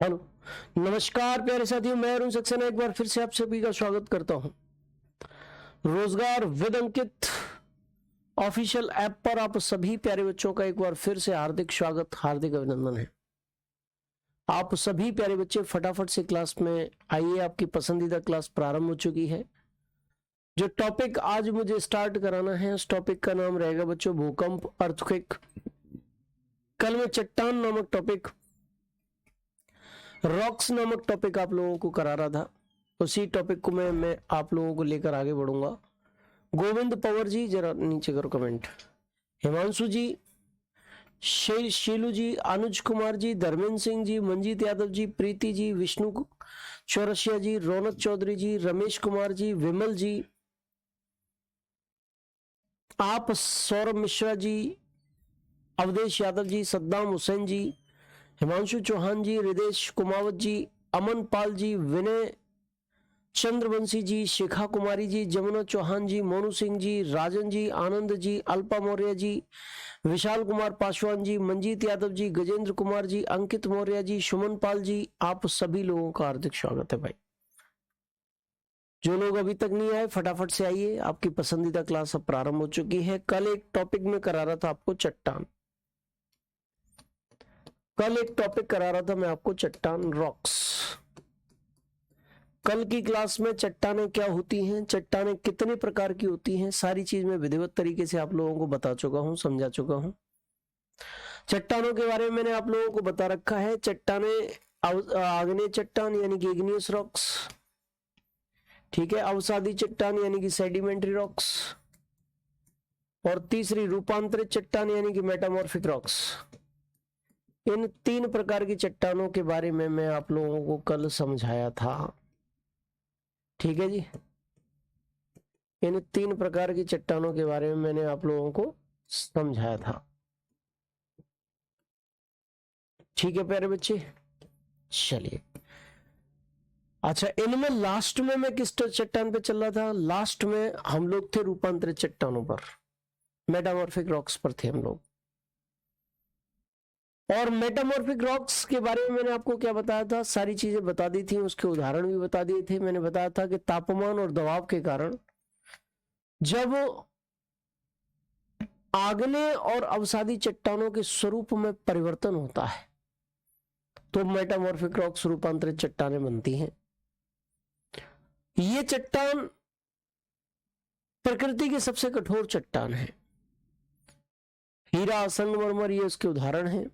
Hello, नमस्कार प्यारे साथियों, मैं अरुण सक्सेना एक बार फिर से आप सभी का स्वागत करता हूं। रोजगार विद अंकित ऑफिशियल ऐप पर आप सभी प्यारे बच्चों का एक बार फिर से हार्दिक स्वागत, हार्दिक अभिनंदन है। आप सभी प्यारे बच्चे फटाफट से क्लास में आइए, आपकी पसंदीदा क्लास प्रारंभ हो चुकी है। जो टॉपिक आज मुझे स्टार्ट कराना है उस टॉपिक का नाम रहेगा बच्चों भूकंप, अर्थक्वेक। कल मैं चट्टान नामक टॉपिक, रॉक्स नामक टॉपिक आप लोगों को करा रहा था। उसी टॉपिक को मैं आप लोगों को लेकर आगे बढ़ूंगा। गोविंद पवार जी जरा नीचे करो कमेंट। हिमांशु जी, शीलू जी, अनुज कुमार जी, धर्मेंद्र सिंह जी, मंजीत यादव जी, प्रीति जी, विष्णु चौरसिया जी, रौनक चौधरी जी, रमेश कुमार जी, विमल जी, आप सौरभ मिश्रा जी, अवधेश यादव जी, सद्दाम हुसैन जी, हिमांशु चौहान जी, हृदेश कुमावत जी, अमन पाल जी, विनय चंद्रवंशी जी, शिखा कुमारी जी, जमुना चौहान जी, मोनू सिंह जी, राजन जी, आनंद जी, अल्पा मौर्य जी, विशाल कुमार पासवान जी, मंजीत यादव जी, गजेंद्र कुमार जी, अंकित मौर्य जी, सुमन पाल जी, आप सभी लोगों का हार्दिक स्वागत है भाई। जो लोग अभी तक नहीं आए फटाफट से आइए, आपकी पसंदीदा क्लास अब प्रारंभ हो चुकी है। कल एक टॉपिक में करा रहा था आपको चट्टान, कल एक टॉपिक करा रहा था मैं आपको चट्टान, रॉक्स। कल की क्लास में चट्टानें क्या होती हैं, चट्टानें कितने प्रकार की होती हैं, सारी चीज मैं विधिवत तरीके से आप लोगों को बता चुका हूं, समझा चुका हूं। चट्टानों के बारे में मैंने आप लोगों को बता रखा है। चट्टानें, आग्नेय चट्टान यानी कि इग्नियस रॉक्स, ठीक है, अवसादी चट्टान यानी कि सेडिमेंट्री रॉक्स, और तीसरी रूपांतरित चट्टान यानी कि मेटामॉर्फिक रॉक्स। इन तीन प्रकार की चट्टानों के बारे में मैं आप लोगों को कल समझाया था, ठीक है जी। इन तीन प्रकार की चट्टानों के बारे में मैंने आप लोगों को समझाया था, ठीक है प्यारे बच्चे। चलिए, अच्छा, इनमें लास्ट में मैं किस चट्टान पे चल रहा था? लास्ट में हम लोग थे रूपांतरित चट्टानों पर, मेटामॉर्फिक रॉक्स पर थे हम लोग। और मेटामॉर्फिक रॉक्स के बारे में मैंने आपको क्या बताया था, सारी चीजें बता दी थी, उसके उदाहरण भी बता दिए थे। मैंने बताया था कि तापमान और दबाव के कारण जब आग्नेय और अवसादी चट्टानों के स्वरूप में परिवर्तन होता है तो मेटामॉर्फिक रॉक्स, रूपांतरित चट्टानें बनती हैं। ये चट्टान प्रकृति की सबसे कठोर चट्टान है। हीरा, संगमरमर ये उसके उदाहरण हैं।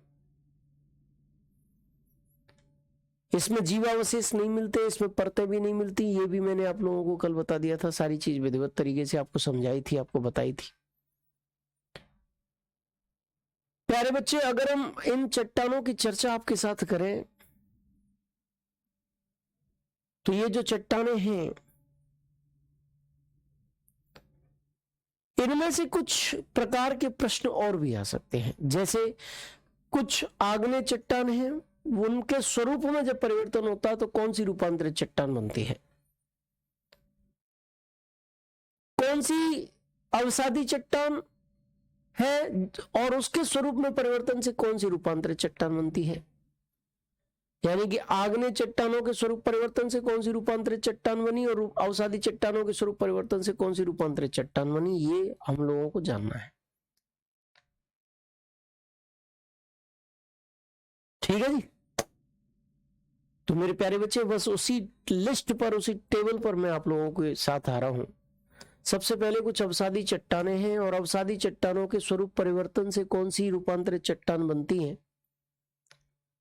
इसमें जीवावशेष नहीं मिलते, इसमें परतें भी नहीं मिलती, ये भी मैंने आप लोगों को कल बता दिया था। सारी चीज विधिवत तरीके से आपको समझाई थी, आपको बताई थी। प्यारे बच्चे, अगर हम इन चट्टानों की चर्चा आपके साथ करें तो ये जो चट्टानें हैं इनमें से कुछ प्रकार के प्रश्न और भी आ सकते हैं। जैसे कुछ आग्नेय चट्टान हैं, उनके स्वरूप में जब परिवर्तन होता है तो कौन सी रूपांतरित चट्टान बनती है, कौन सी अवसादी चट्टान है, और उसके स्वरूप में परिवर्तन से कौन सी रूपांतरित चट्टान बनती है। यानी कि आग्नेय चट्टानों के स्वरूप परिवर्तन से कौन सी रूपांतरित चट्टान बनी और अवसादी चट्टानों के स्वरूप परिवर्तन से कौन सी रूपांतरित चट्टान बनी, ये हम लोगों को जानना है, ठीक है जी। तो मेरे प्यारे बच्चे, बस उसी लिस्ट पर, उसी टेबल पर मैं आप लोगों के साथ आ रहा हूं। सबसे पहले कुछ अवसादी चट्टानें हैं और अवसादी चट्टानों के स्वरूप परिवर्तन से कौन सी रूपांतरित चट्टान बनती है,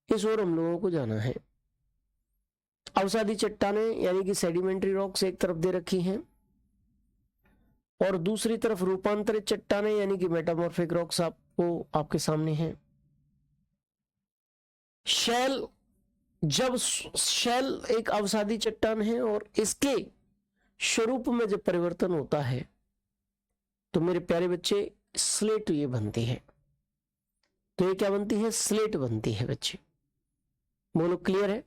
इस ओर हम लोगों को जाना है। अवसादी चट्टानें यानी कि सेडिमेंट्री रॉक्स एक तरफ दे रखी हैं और दूसरी तरफ रूपांतरित चट्टानें यानी कि मेटामॉर्फिक रॉक्स आपको आपके सामने हैं। शैल, जब शैल एक अवसादी चट्टान है और इसके स्वरूप में जब परिवर्तन होता है तो मेरे प्यारे बच्चे स्लेट ये बनती है। तो ये क्या बनती है? स्लेट बनती है बच्चे, बोलो क्लियर है।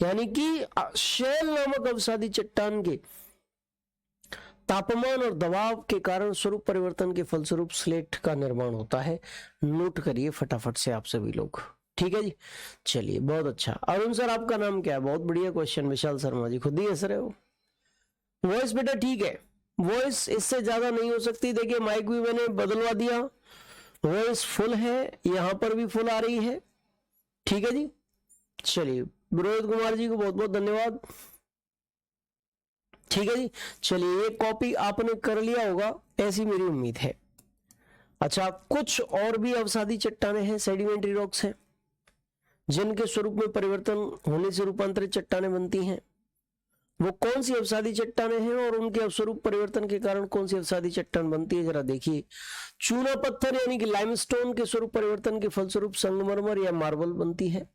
यानी कि शैल नामक अवसादी चट्टान के तापमान और दबाव के कारण स्वरूप परिवर्तन के फलस्वरूप स्लेट का निर्माण होता है। नोट करिए फटाफट से आप सभी लोग। ठीक है जी, चलिए बहुत अच्छा। अरुण सर आपका नाम क्या है? बहुत बढ़िया क्वेश्चन। विशाल शर्मा जी खुद ही हंस रहे हो। वॉइस बेटा ठीक है, वॉइस इससे ज्यादा नहीं हो सकती। देखिए माइक भी मैंने बदलवा दिया, वॉइस फुल है, यहां पर भी फुल आ रही है। ठीक है जी, चलिए रोहित कुमार जी को बहुत बहुत धन्यवाद। ठीक है जी, चलिए ये कॉपी आपने कर लिया होगा ऐसी मेरी उम्मीद है। अच्छा, कुछ और भी अवसादी चट्टानें हैं, सेडिमेंट्री रॉक्स हैं, जिनके स्वरूप में परिवर्तन होने से रूपांतरित चट्टानें बनती हैं। वो कौन सी अवसादी चट्टानें हैं और उनके अवस्वरूप परिवर्तन के कारण कौन सी अवसादी चट्टान बनती है, जरा देखिए। चूना पत्थर यानी कि लाइमस्टोन के स्वरूप परिवर्तन के फलस्वरूप संगमरमर या मार्बल बनती है।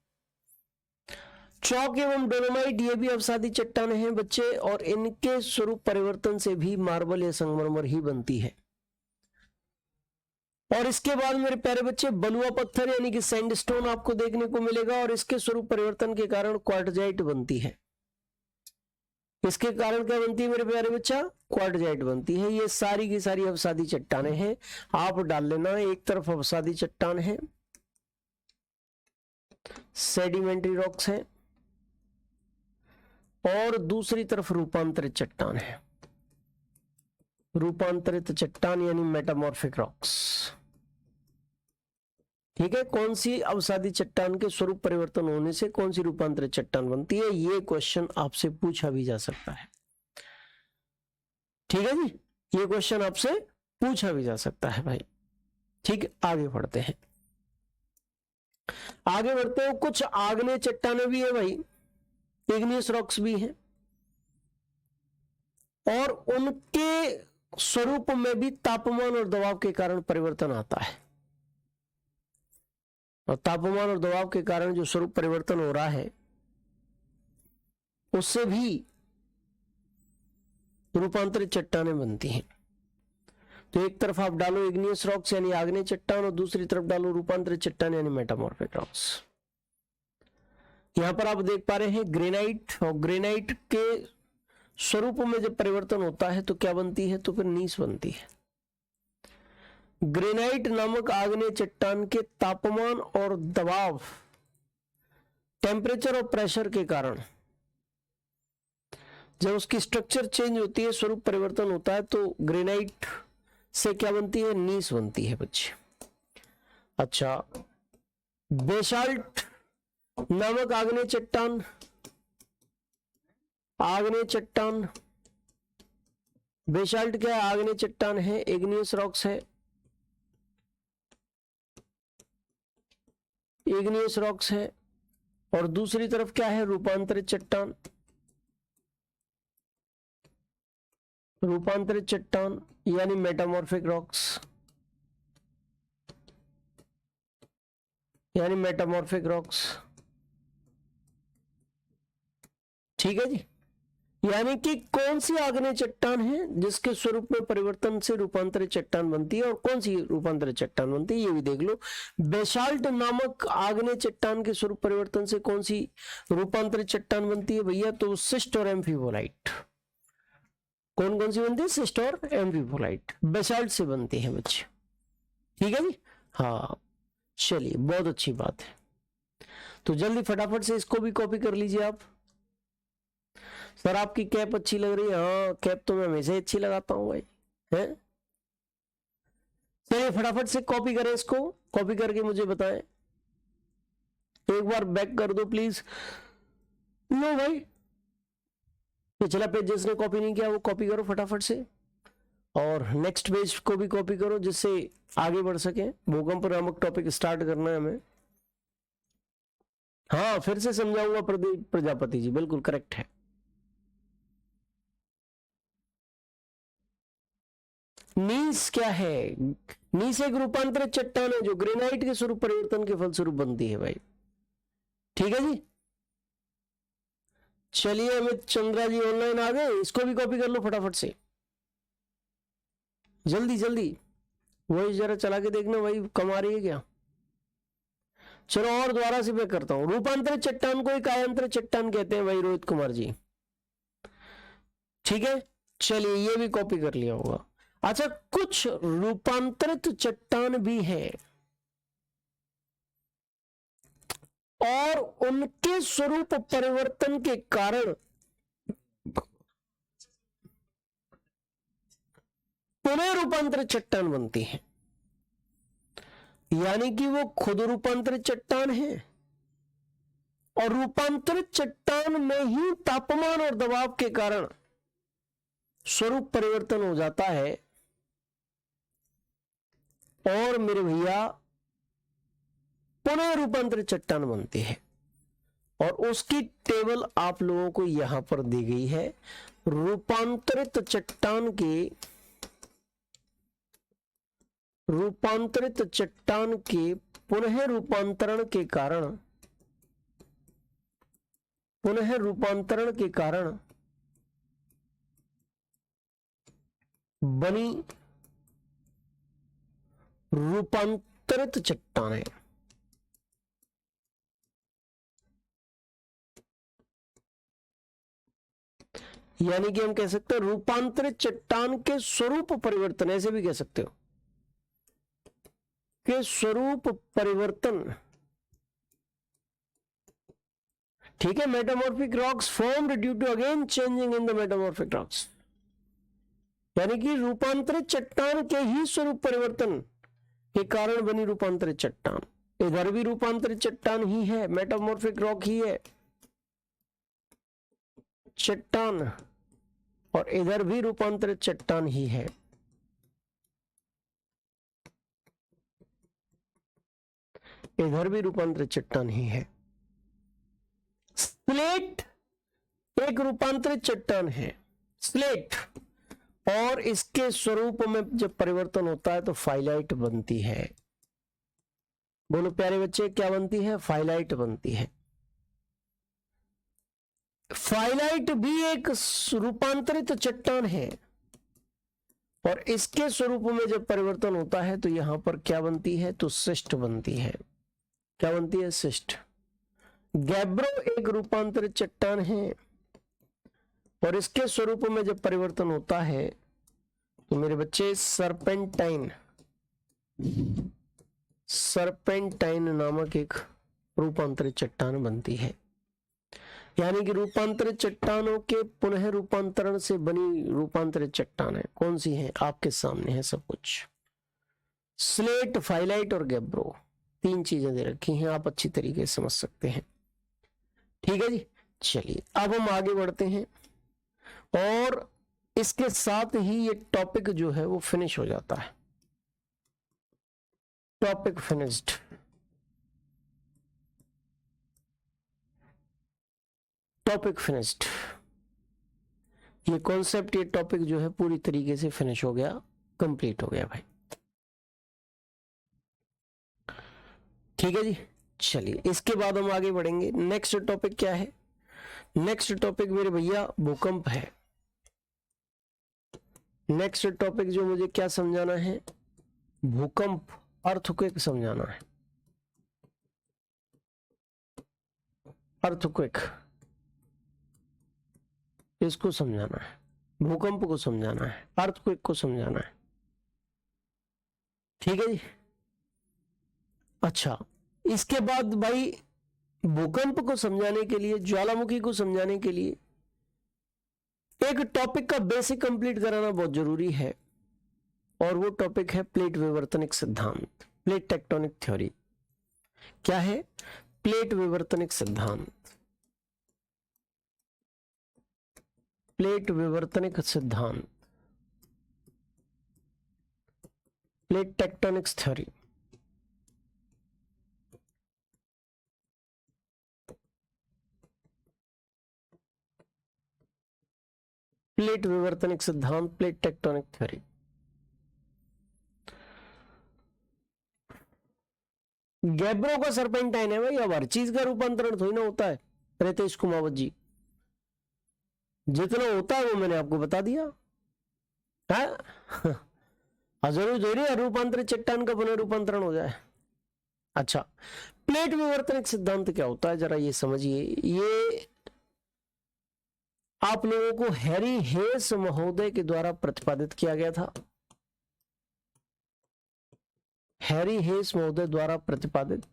चौक एवं डोलोमाइट ये भी अवसादी चट्टानें हैं बच्चे, और इनके स्वरूप परिवर्तन से भी मार्बल या संगमरमर ही बनती है। और इसके बाद मेरे प्यारे बच्चे बलुआ पत्थर यानी कि सैंडस्टोन आपको देखने को मिलेगा, और इसके स्वरूप परिवर्तन के कारण क्वार्टजाइट बनती है। इसके कारण क्या बनती है मेरे प्यारे बच्चा? क्वार्टजाइट बनती है। ये सारी की सारी अवसादी चट्टानें हैं। आप डाल लेना, एक तरफ अवसादी चट्टान है, सेडिमेंट्री रॉक्स है, और दूसरी तरफ रूपांतरित चट्टान है। रूपांतरित चट्टान यानी मेटामॉर्फिक रॉक्स। ठीक है, कौन सी अवसादी चट्टान के स्वरूप परिवर्तन होने से कौन सी रूपांतरित चट्टान बनती है, ये क्वेश्चन आपसे पूछा भी जा सकता है। ठीक है जी, ये क्वेश्चन आपसे पूछा भी जा सकता है भाई। ठीक, आगे बढ़ते हैं, आगे बढ़ते हैं। कुछ आग्नेय चट्टानें भी है भाई, इग्नियस रॉक्स भी हैं, और उनके स्वरूप में भी तापमान और दबाव के कारण परिवर्तन आता है। और तापमान और दबाव के कारण जो स्वरूप परिवर्तन हो रहा है उससे भी रूपांतरित चट्टानें बनती हैं। तो एक तरफ आप डालो इग्नियस रॉक्स यानी आग्नेय चट्टान, और दूसरी तरफ डालो रूपांतरित चट्टान यानी मेटामॉर्फिक रॉक्स। यहां पर आप देख पा रहे हैं ग्रेनाइट, और ग्रेनाइट के स्वरूप में जब परिवर्तन होता है तो क्या बनती है? तो फिर नीस बनती है। ग्रेनाइट नामक आग्नेय चट्टान के तापमान और दबाव, टेम्परेचर और प्रेशर के कारण जब उसकी स्ट्रक्चर चेंज होती है, स्वरूप परिवर्तन होता है, तो ग्रेनाइट से क्या बनती है? नीस बनती है बच्चे। अच्छा, बेसाल्ट नामक आग्नेय चट्टान, आग्नेय चट्टान, बेसाल्ट क्या है? आग्नेय चट्टान है, इग्नियस रॉक्स है, इग्नियस रॉक्स है, और दूसरी तरफ क्या है? रूपांतरित चट्टान, रूपांतरित चट्टान यानी मेटामॉर्फिक रॉक्स, यानी मेटामॉर्फिक रॉक्स। ठीक है जी, यानी कि कौन सी आग्नेय चट्टान है जिसके स्वरूप में परिवर्तन से रूपांतरित चट्टान बनती है, और कौन सी रूपांतरित चट्टान बनती है ये भी देख लो। बेसाल्ट नामक आग्नेय चट्टान के स्वरूप परिवर्तन से कौन सी रूपांतरित चट्टान बनती है भैया? तो सिस्ट और एम्फीबोलाइट। कौन कौन सी बनती है? सिस्ट और एम्फीबोलाइट बेसाल्ट से बनती है बच्चे। ठीक है जी, हाँ चलिए बहुत अच्छी बात है। तो जल्दी फटाफट से इसको भी कॉपी कर लीजिए आप। सर आपकी कैप अच्छी लग रही है। हाँ, कैप तो मैं हमेशा अच्छी लगाता हूँ भाई, है। चलिए फटाफट से कॉपी करें, इसको कॉपी करके मुझे बताएं। एक बार बैक कर दो प्लीज। लो भाई, पिछला पेज जिसने कॉपी नहीं किया वो कॉपी करो फटाफट से, और नेक्स्ट पेज को भी कॉपी करो जिससे आगे बढ़ सके। भूकंप नामक टॉपिक स्टार्ट करना है हमें। हाँ, फिर से समझाऊंगा प्रदीप प्रजापति जी, बिल्कुल करेक्ट है। नीस क्या है? नीस एक रूपांतरित चट्टान है जो ग्रेनाइट के स्वरूप परिवर्तन के फलस्वरूप बनती है भाई। ठीक है जी, चलिए अमित चंद्रा जी ऑनलाइन आ गए, इसको भी कॉपी कर लो फटाफट से, जल्दी जल्दी। वही जरा चला के देखना भाई, कम आ रही है क्या? चलो और दोबारा से मैं करता हूं। रूपांतरित चट्टान को एक आयांतरित चट्टान कहते हैं भाई रोहित कुमार जी। ठीक है, चलिए ये भी कॉपी कर लिया होगा। अच्छा, कुछ रूपांतरित चट्टान भी है, और उनके स्वरूप परिवर्तन के कारण पुनः रूपांतरित चट्टान बनती है। यानी कि वो खुद रूपांतरित चट्टान है और रूपांतरित चट्टान में ही तापमान और दबाव के कारण स्वरूप परिवर्तन हो जाता है और मेरे भैया पुनः रूपांतरित चट्टान बनती है। और उसकी टेबल आप लोगों को यहां पर दी गई है। रूपांतरित चट्टान के पुनः रूपांतरण के कारण बनी रूपांतरित चट्टानें। यानी कि हम कह सकते हैं रूपांतरित चट्टान के स्वरूप परिवर्तन, ऐसे भी कह सकते हो के स्वरूप परिवर्तन, ठीक है। Metamorphic rocks formed due to again changing in the metamorphic rocks, यानी कि रूपांतरित चट्टान के ही स्वरूप परिवर्तन के कारण बनी रूपांतरित चट्टान। इधर भी रूपांतरित चट्टान ही है, मेटामॉर्फिक रॉक ही है चट्टान, और इधर भी रूपांतरित चट्टान ही है। इधर भी रूपांतरित चट्टान ही है। स्लेट एक रूपांतरित चट्टान है, स्लेट, और इसके स्वरूप में जब परिवर्तन होता है तो फाइलाइट बनती है। बोलो प्यारे बच्चे, क्या बनती है? फाइलाइट बनती है। फाइलाइट भी एक रूपांतरित चट्टान है और इसके स्वरूप में जब परिवर्तन होता है तो यहां पर क्या बनती है? तो सिस्ट बनती है। क्या बनती है? सिस्ट। गैब्रो एक रूपांतरित चट्टान है और इसके स्वरूप में जब परिवर्तन होता है तो मेरे बच्चे सरपेंटाइन नामक एक रूपांतरित चट्टान बनती है। यानी कि रूपांतरित चट्टानों के पुनः रूपांतरण से बनी रूपांतरित चट्टानें कौन सी हैं? आपके सामने है सब कुछ। स्लेट, फाइलाइट और गैब्रो, तीन चीजें दे रखी हैं, आप अच्छी तरीके से समझ सकते हैं। ठीक है जी, चलिए अब हम आगे बढ़ते हैं और इसके साथ ही ये टॉपिक जो है वो फिनिश हो जाता है। Topic finished. टॉपिक फिनिश्ड, ये कॉन्सेप्ट, ये टॉपिक जो है पूरी तरीके से फिनिश हो गया, कंप्लीट हो गया भाई। ठीक है जी, चलिए इसके बाद हम आगे बढ़ेंगे। नेक्स्ट टॉपिक क्या है? नेक्स्ट टॉपिक मेरे भैया भूकंप है। नेक्स्ट टॉपिक जो मुझे क्या समझाना है? भूकंप, अर्थक्वेक समझाना है। अर्थक्वेक, इसको समझाना है, भूकंप को समझाना है, अर्थक्वेक को समझाना है। ठीक है जी। अच्छा, इसके बाद भाई भूकंप को समझाने के लिए, ज्वालामुखी को समझाने के लिए एक टॉपिक का बेसिक कंप्लीट कराना बहुत जरूरी है और वो टॉपिक है प्लेट विवर्तनिक सिद्धांत, प्लेट टेक्टोनिक थ्योरी। क्या है? प्लेट विवर्तनिक सिद्धांत। प्लेट विवर्तनिक सिद्धांत, प्लेट टेक्टोनिक्स थ्योरी। प्लेट विवर्तनिक सिद्धांत, प्लेट टेक्टोनिक थ्योरी। गैब्रो का सरपेंटाइन है भाई। अब हर चीज का रूपांतरण थोड़ी ना होता है रितेश कुमावत जी, जितना होता है वो मैंने आपको बता दिया है। जरूरी है रूपांतरित चट्टान का पुनः रूपांतरण हो जाए। अच्छा, प्लेट विवर्तनिक सिद्धांत क्या होता है जरा ये समझिए। ये आप लोगों को हैरी हेस महोदय के द्वारा प्रतिपादित किया गया था। हैरी हेस महोदय द्वारा प्रतिपादित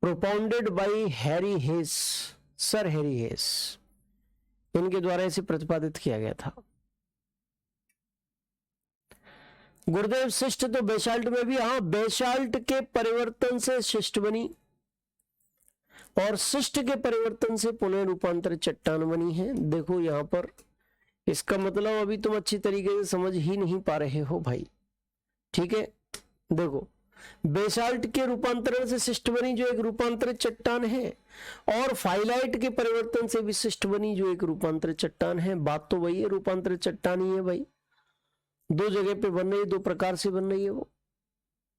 propounded bye Harry हेस, sir Harry हेस, इनके द्वारा इसे प्रतिपादित किया गया था। गुरुदेव शिष्ट तो बेसाल्ट में भी, हाँ बेसाल्ट के परिवर्तन से शिष्ट बनी और शिष्ट के परिवर्तन से पुनः रूपांतरित चट्टान बनी है। देखो यहां पर इसका मतलब अभी तुम अच्छी तरीके से समझ ही नहीं पा रहे हो भाई, ठीक है। देखो बेसाल्ट के रूपांतरण से शिष्ट बनी जो एक रूपांतरित चट्टान है, और फाइलाइट के परिवर्तन से भी शिष्ट बनी जो एक रूपांतरित चट्टान है। बात तो वही है, रूपांतरित चट्टान ही है भाई, दो जगह पे बन रही है, दो प्रकार से बन रही है वो,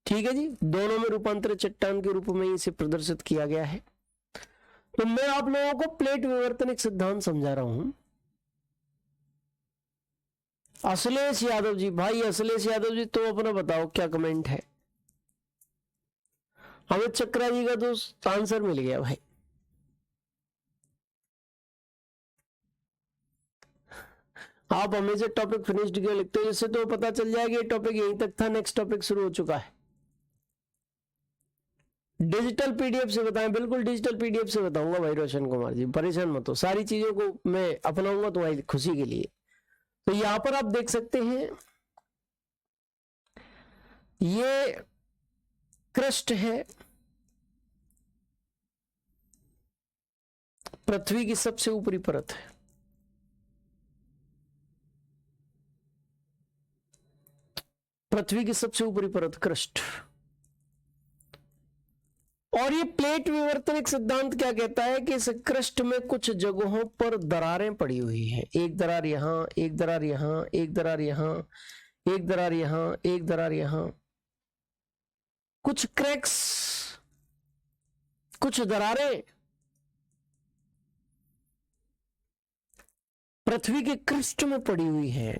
ठीक है जी। दोनों में रूपांतरित चट्टान के रूप में इसे प्रदर्शित किया गया है। तो मैं आप लोगों को प्लेट विवर्तनिक सिद्धांत समझा रहा हूं। अखिलेश यादव जी, भाई अखिलेश यादव जी तो अपना बताओ क्या कमेंट है। अमित चक्रा जी का तो आंसर मिल गया भाई। आप हमें से टॉपिक फिनिश्ड क्यों लिखते हो, इससे तो पता चल जाएगा ये टॉपिक यहीं तक था, नेक्स्ट टॉपिक शुरू हो चुका है। डिजिटल पीडीएफ से बताएं, बिल्कुल डिजिटल पीडीएफ से बताऊंगा भाई रोशन कुमार जी, परेशान मत हो, सारी चीजों को मैं अपनाऊंगा तुम्हारी खुशी के लिए। तो यहां पर आप देख सकते हैं ये क्रस्ट है, पृथ्वी की सबसे ऊपरी परत है। पृथ्वी की सबसे ऊपरी परत क्रस्ट। और ये प्लेट विवर्तनिक सिद्धांत क्या कहता है कि इस क्रस्ट में कुछ जगहों पर दरारें पड़ी हुई हैं, एक दरार यहां, एक दरार यहां, एक दरार यहां, एक दरार यहां, एक दरार यहां, कुछ क्रैक्स, कुछ दरारें पृथ्वी के क्रस्ट में पड़ी हुई हैं।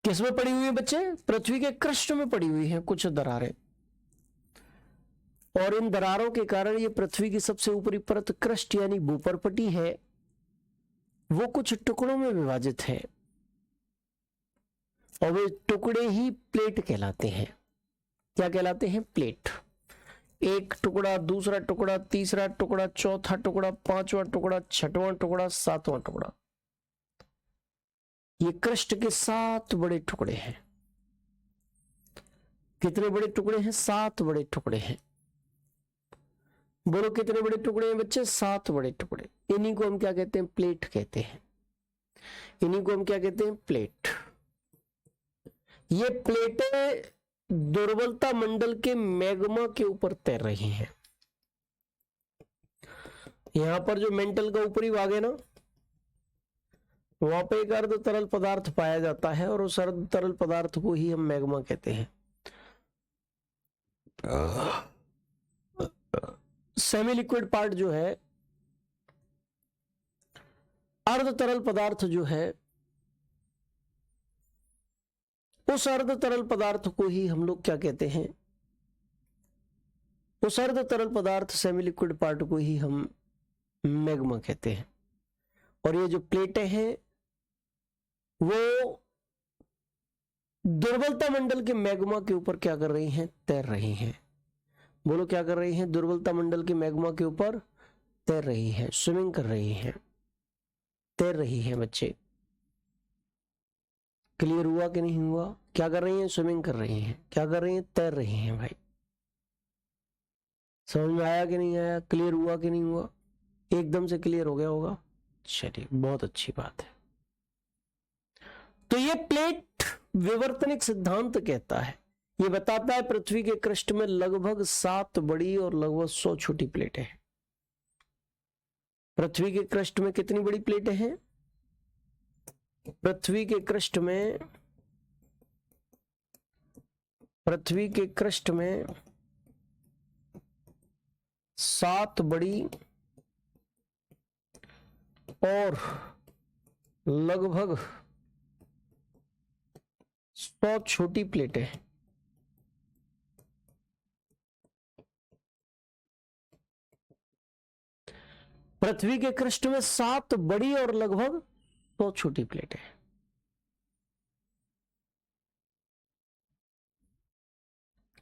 किसमें पड़ी हुई है बच्चे? पृथ्वी के क्रस्ट में पड़ी हुई हैं कुछ दरारें, और इन दरारों के कारण ये पृथ्वी की सबसे ऊपरी परत क्रस्ट यानी भूपरपटी है वो कुछ टुकड़ों में विभाजित है, और वे टुकड़े ही प्लेट कहलाते हैं। क्या कहलाते हैं? प्लेट। एक टुकड़ा, दूसरा टुकड़ा, तीसरा टुकड़ा, चौथा टुकड़ा, पांचवा टुकड़ा, छठवां टुकड़ा, सातवां टुकड़ा, ये क्रस्ट के 7 बड़े टुकड़े हैं। कितने बड़े टुकड़े हैं? 7 बड़े टुकड़े हैं। बोलो कितने बड़े टुकड़े हैं बच्चे? 7 बड़े टुकड़े। इन्हीं को हम क्या कहते हैं? प्लेट कहते हैं। इन्हीं को हम क्या कहते हैं? प्लेट। ये प्लेटें दुर्बलता मंडल के मैग्मा के ऊपर तैर रही हैं। यहां पर जो मेंटल का ऊपरी भाग है ना, वहां पे एक अर्ध तरल पदार्थ पाया जाता है, और उस अर्ध तरल पदार्थ को ही हम मैग्मा कहते हैं। सेमी लिक्विड पार्ट जो है, अर्ध तरल पदार्थ जो है, उस अर्ध तरल पदार्थ को ही हम लोग क्या कहते हैं? उस अर्ध तरल पदार्थ सेमी लिक्विड पार्ट को ही हम मैग्मा कहते हैं। और ये जो प्लेटें हैं वो दुर्बलता मंडल के मैग्मा के ऊपर क्या कर रही हैं? तैर रही हैं। बोलो क्या कर रही हैं? दुर्बलता मंडल के मैग्मा के ऊपर तैर रही हैं, स्विमिंग कर रही हैं, तैर रही हैं बच्चे। क्लियर हुआ कि नहीं हुआ? क्या कर रही हैं? स्विमिंग कर रही हैं। क्या कर रही हैं? तैर रही हैं भाई। समझ में आया कि नहीं आया? क्लियर हुआ कि नहीं हुआ? एकदम से क्लियर हो गया होगा। चलिए बहुत अच्छी बात है। तो ये प्लेट विवर्तनिक सिद्धांत कहता है, ये बताता है पृथ्वी के क्रस्ट में लगभग 7 बड़ी और लगभग 100 छोटी प्लेटें हैं। पृथ्वी के क्रस्ट में कितनी बड़ी प्लेटें हैं? पृथ्वी के क्रस्ट में 7 बड़ी और लगभग 100 छोटी प्लेटें हैं। पृथ्वी के क्रस्ट में 7 बड़ी और लगभग 100 छोटी प्लेटें हैं।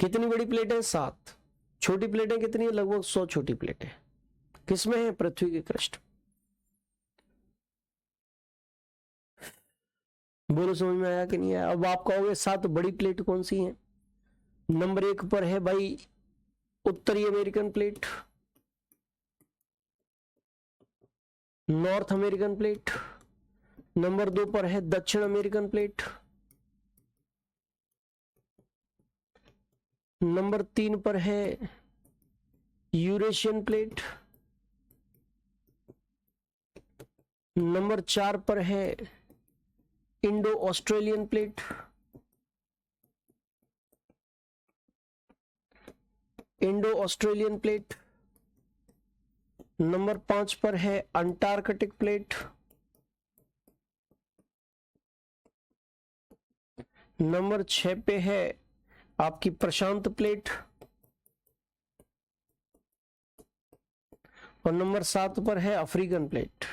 कितनी बड़ी प्लेट है? 7। छोटी प्लेटें कितनी है? लगभग 100 छोटी प्लेटें। किसमें है? पृथ्वी के क्रस्ट। बोलो समझ में आया कि नहीं आया? अब आप कहोगे 7 बड़ी प्लेट कौन सी है? नंबर 1 पर है भाई उत्तरी American plate, north American plate. Number 2 पर है दक्षिण अमेरिकन प्लेट। नंबर 3 पर है यूरेशियन प्लेट। नंबर 4 पर है Indo Australian plate. Indo Australian plate. Number 5 पर है अंटार्कटिक प्लेट। नंबर 6 पे है आपकी प्रशांत प्लेट। और नंबर 7 पर है अफ्रीकन प्लेट।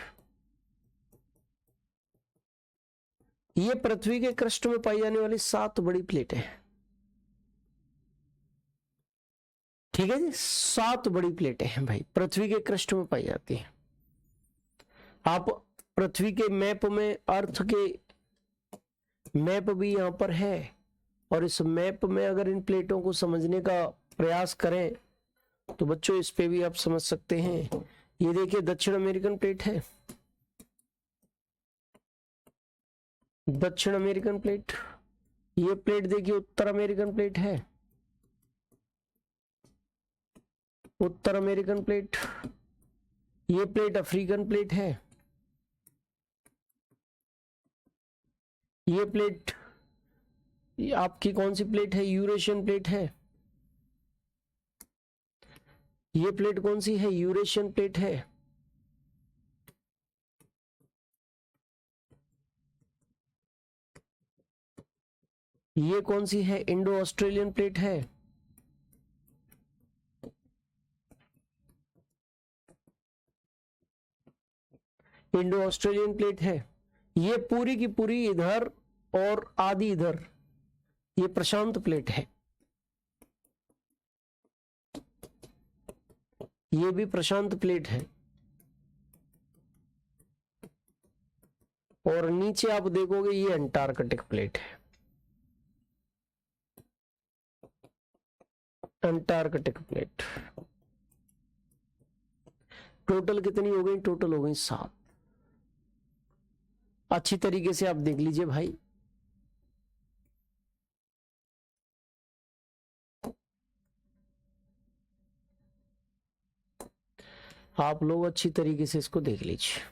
ये पृथ्वी के क्रस्ट में पाई जाने वाली 7 बड़ी प्लेटें हैं। ठीक है जी, 7 बड़ी प्लेटें हैं भाई, पृथ्वी के क्रस्ट में पाई जाती हैं। आप पृथ्वी के मैप में, अर्थ के मैप भी यहां पर है, और इस मैप में अगर इन प्लेटों को समझने का प्रयास करें तो बच्चों इस पे भी आप समझ सकते हैं। ये देखिए दक्षिण अमेरिकन प्लेट है, दक्षिण अमेरिकन प्लेट। ये प्लेट देखिए उत्तर अमेरिकन प्लेट है, उत्तर अमेरिकन प्लेट। ये प्लेट अफ्रीकन प्लेट है। ये प्लेट आपकी कौन सी प्लेट है? यूरेशियन प्लेट है। ये प्लेट कौन सी है? यूरेशियन प्लेट है। ये कौन सी है? इंडो ऑस्ट्रेलियन प्लेट है। इंडो ऑस्ट्रेलियन प्लेट है। ये पूरी की पूरी इधर और आधी इधर, ये प्रशांत प्लेट है। ये भी प्रशांत प्लेट है। और नीचे आप देखोगे ये अंटार्कटिक प्लेट है, अंटार्कटिक प्लेट। टोटल कितनी हो गई? टोटल हो गई 7। अच्छी तरीके से आप देख लीजिए भाई। आप लोग अच्छी तरीके से इसको देख लीजिए।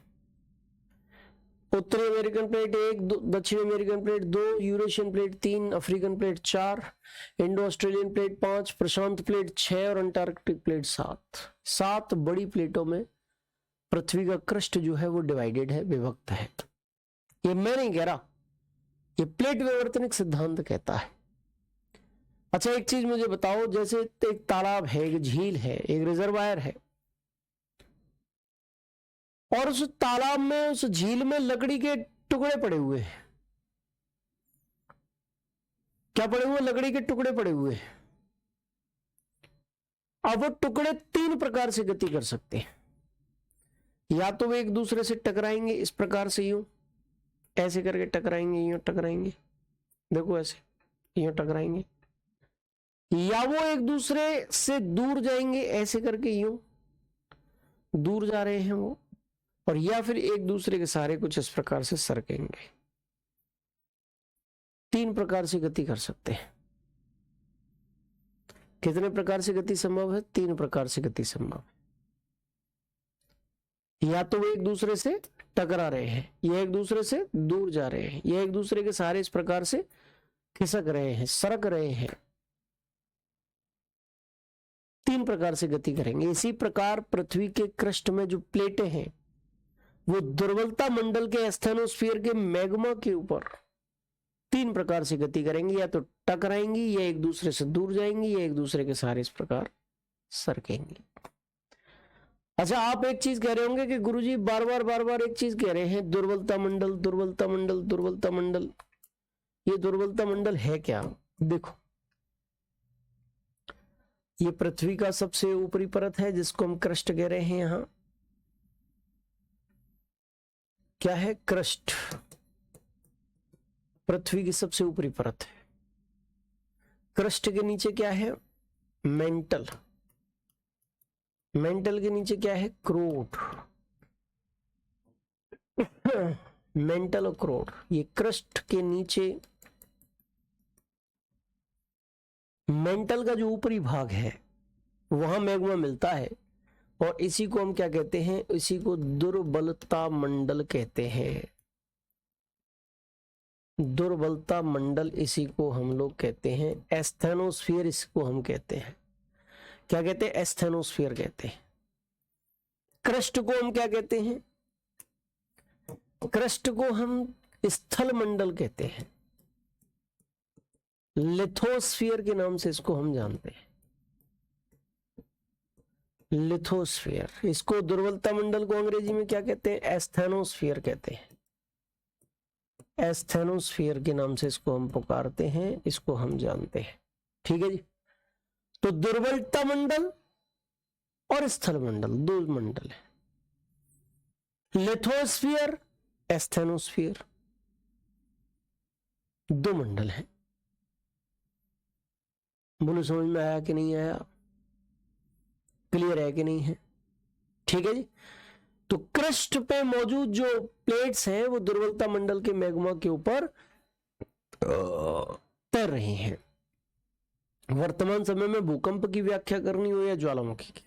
उत्तरी अमेरिकन प्लेट 1, दक्षिण American plate 2, Eurasian plate 3, African plate 4, Indo Australian plate 5, प्रशांत प्लेट 6 और अंटार्कटिक प्लेट 7। 7 बड़ी प्लेटों में पृथ्वी का क्रस्ट जो है वो डिवाइडेड है, विभक्त है। ये मैं नहीं कह रहा, ये प्लेट विवर्तनिक सिद्धांत कहता है। अच्छा एक चीज मुझे बताओ, जैसे एक तालाब है, एक झील है, एक रिजर्वायर है, और उस तालाब में, उस झील में लकड़ी के टुकड़े पड़े हुए हैं। क्या पड़े हुए? लकड़ी के टुकड़े पड़े हुए हैं। अब वो टुकड़े 3 प्रकार से गति कर सकते हैं। या तो वे एक दूसरे से टकराएंगे इस प्रकार से, यूं ऐसे करके टकराएंगे, यूं टकराएंगे, देखो ऐसे यूं टकराएंगे। या वो एक दूसरे से दूर जाएंगे, ऐसे करके यूं दूर जा रहे हैं वो, और या फिर एक दूसरे के सहारे कुछ इस प्रकार से सरकेंगे। 3 प्रकार से गति कर सकते हैं। कितने प्रकार से गति संभव है? 3 प्रकार से गति संभव है। या तो वे एक दूसरे से टकरा रहे हैं, या एक दूसरे से दूर जा रहे हैं, या एक दूसरे के सहारे इस प्रकार से खिसक रहे हैं, सरक रहे हैं। 3 प्रकार से गति करेंगे। इसी प्रकार पृथ्वी के क्रस्ट में जो प्लेटें हैं वो दुर्बलता मंडल के एस्थेनोस्फीयर के मैग्मा के ऊपर 3 प्रकार से गति करेंगी। या तो टकराएंगी, या एक दूसरे से दूर जाएंगी, या एक दूसरे के सहारे इस प्रकार सरकेंगी। अच्छा आप एक चीज कह रहे होंगे कि गुरुजी बार बार एक चीज कह रहे हैं, दुर्बलता मंडल, दुर्बलता मंडल, दुर्बलता मंडल। ये दुर्बलता मंडल है क्या? देखो ये पृथ्वी का सबसे ऊपरी परत है जिसको हम क्रस्ट कह रहे हैं। यहां क्या है? क्रस्ट, पृथ्वी की सबसे ऊपरी परत है। क्रस्ट के नीचे क्या है? मेंटल, मेंटल के नीचे क्या है? क्रोड, मेंटल और क्रोड। ये क्रस्ट के नीचे मेंटल का जो ऊपरी भाग है वहां मैग्मा मिलता है, और इसी को हम क्या कहते हैं? इसी को दुर्बलता मंडल कहते हैं। दुर्बलता मंडल इसी को हम लोग कहते हैं। एस्थेनोस्फीयर इसको हम कहते हैं। क्या कहते हैं? एस्थेनोस्फीयर कहते हैं। क्रस्ट को हम क्या कहते हैं? क्रस्ट को हम स्थल मंडल कहते हैं। लिथोस्फीयर के नाम से इसको हम जानते हैं, लिथोस्फीयर। इसको दुर्बलता मंडल को अंग्रेजी में क्या कहते हैं? एस्थेनोस्फीयर कहते हैं। एस्थेनोस्फीयर के नाम से इसको हम पुकारते हैं, इसको हम जानते हैं। ठीक है जी। तो दुर्बलता मंडल और स्थल मंडल दो मंडल है। लिथोस्फीयर, एस्थेनोस्फीयर दो मंडल है। बोलो समझ में आया कि नहीं आया? क्लियर है कि नहीं है? ठीक है जी। तो क्रस्ट पे मौजूद जो प्लेट्स हैं वो दुर्बलता मंडल के मैग्मा के ऊपर तैर रही हैं। वर्तमान समय में भूकंप की व्याख्या करनी हो या ज्वालामुखी की,